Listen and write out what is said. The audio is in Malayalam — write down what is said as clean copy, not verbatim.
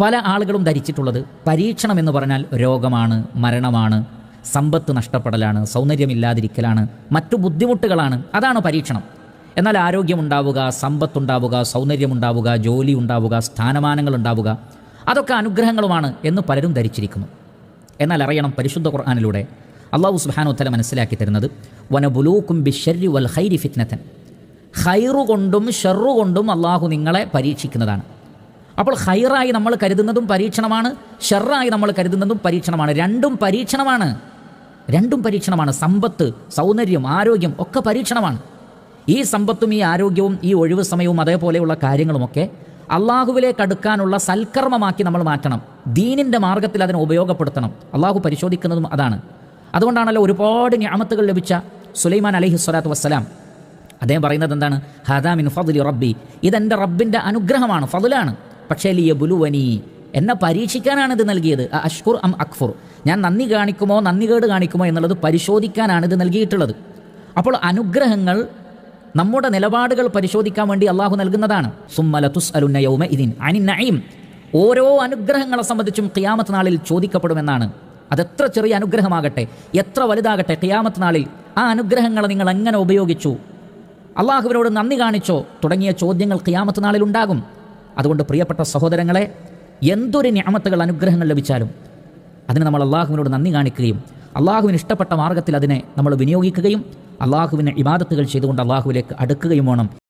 പല ആളുകളും ധരിച്ചിട്ടുള്ളത് പരീക്ഷണം എന്ന് പറഞ്ഞാൽ രോഗമാണ്, മരണമാണ്, സമ്പത്ത് നഷ്ടപ്പെടലാണ്, സൗന്ദര്യമില്ലാതിരിക്കലാണ്, മറ്റു ബുദ്ധിമുട്ടുകളാണ്. അതാണ് പരീക്ഷണം. എന്നാൽ ആരോഗ്യമുണ്ടാവുക, സമ്പത്തുണ്ടാവുക, സൗന്ദര്യമുണ്ടാവുക, ജോലി ഉണ്ടാവുക, സ്ഥാനമാനങ്ങൾ ഉണ്ടാവുക, അതൊക്കെ അനുഗ്രഹങ്ങളുമാണ് എന്ന് പലരും ധരിച്ചിരിക്കുന്നു. എന്നാൽ അറിയണം, പരിശുദ്ധ ഖുർആനിലൂടെ അല്ലാഹു സുബ്ഹാനഹു വ തആല മനസ്സിലാക്കി തരുന്നത് വനബുലൂക്കും ബിശ്ശർരി വൽ ഖൈരി ഫിത്നതൻ, ഖൈറു കൊണ്ടും ഷർറു കൊണ്ടും അല്ലാഹു നിങ്ങളെ പരീക്ഷിക്കുന്നതാണ്. അപ്പോൾ ഖൈറായി നമ്മൾ കരുതുന്നതും പരീക്ഷണമാണ്, ഷർറായി നമ്മൾ കരുതുന്നതും പരീക്ഷണമാണ്. രണ്ടും പരീക്ഷണമാണ്. സമ്പത്ത്, സൗന്ദര്യം, ആരോഗ്യം ഒക്കെ പരീക്ഷണമാണ്. ഈ സമ്പത്തും ഈ ആരോഗ്യവും ഈ ഒഴിവ് സമയവും അതേപോലെയുള്ള കാര്യങ്ങളുമൊക്കെ അള്ളാഹുവിലേക്ക് അടുക്കാനുള്ള സൽക്കർമ്മമാക്കി നമ്മൾ മാറ്റണം. ദീനിൻ്റെ മാർഗത്തിൽ അതിനെ ഉപയോഗപ്പെടുത്തണം. അള്ളാഹു പരിശോധിക്കുന്നതും അതാണ്. അതുകൊണ്ടാണല്ലോ ഒരുപാട് നിഅമത്തുകൾ ലഭിച്ച സുലൈമാൻ അലൈഹിസ്സലാത്തു വസ്സലാം അദ്ദേഹം പറയുന്നത് എന്താണ്? ഹദാ മിൻ ഫദ്ലി റബ്ബി, ഇതെൻ്റെ റബ്ബിൻ്റെ അനുഗ്രഹമാണ്, ഫദ്ലാണ്. പക്ഷേ ലിയബ്ലുവനി, എന്നെ പരീക്ഷിക്കാനാണ് ഇത് നൽകിയത്. അഷ്കുർ അം അക്ഫുർ, ഞാൻ നന്ദി കാണിക്കുമോ നന്ദികേട് കാണിക്കുമോ എന്നുള്ളത് പരിശോധിക്കാനാണ് ഇത് നൽകിയിട്ടുള്ളത്. അപ്പോൾ അനുഗ്രഹങ്ങൾ നമ്മുടെ നിലപാടുകൾ പരിശോധിക്കാൻ വേണ്ടി അള്ളാഹു നൽകുന്നതാണ്. സുമ്മല തുസ്അലുന്ന യൗമഇദിൻ അനിൻ നഈം, ഓരോ അനുഗ്രഹങ്ങളെ സംബന്ധിച്ചും ഖിയാമത്ത് നാളിൽ ചോദിക്കപ്പെടുമെന്നാണ്. അതെത്ര ചെറിയ അനുഗ്രഹമാകട്ടെ, എത്ര വലുതാകട്ടെ, ഖിയാമത്ത് നാളിൽ ആ അനുഗ്രഹങ്ങളെ നിങ്ങൾ എങ്ങനെ ഉപയോഗിച്ചു, അള്ളാഹുവിനോട് നന്ദി കാണിച്ചോ തുടങ്ങിയ ചോദ്യങ്ങൾ ഖിയാമത്ത് നാളിൽ ഉണ്ടാകും. അതുകൊണ്ട് പ്രിയപ്പെട്ട സഹോദരങ്ങളെ, എന്തൊരു നിഅമത്തുകൾ, അനുഗ്രഹങ്ങൾ ലഭിച്ചാലും അതിന് നമ്മൾ അള്ളാഹുവിനോട് നന്ദി കാണിക്കുകയും അള്ളാഹുവിന് ഇഷ്ടപ്പെട്ട മാർഗത്തിൽ അതിനെ നമ്മൾ വിനിയോഗിക്കുകയും അള്ളാഹുവിന് ഇബാദത്തുകൾ ചെയ്തുകൊണ്ട് അള്ളാഹുവിലേക്ക് അടുക്കുകയും വേണം.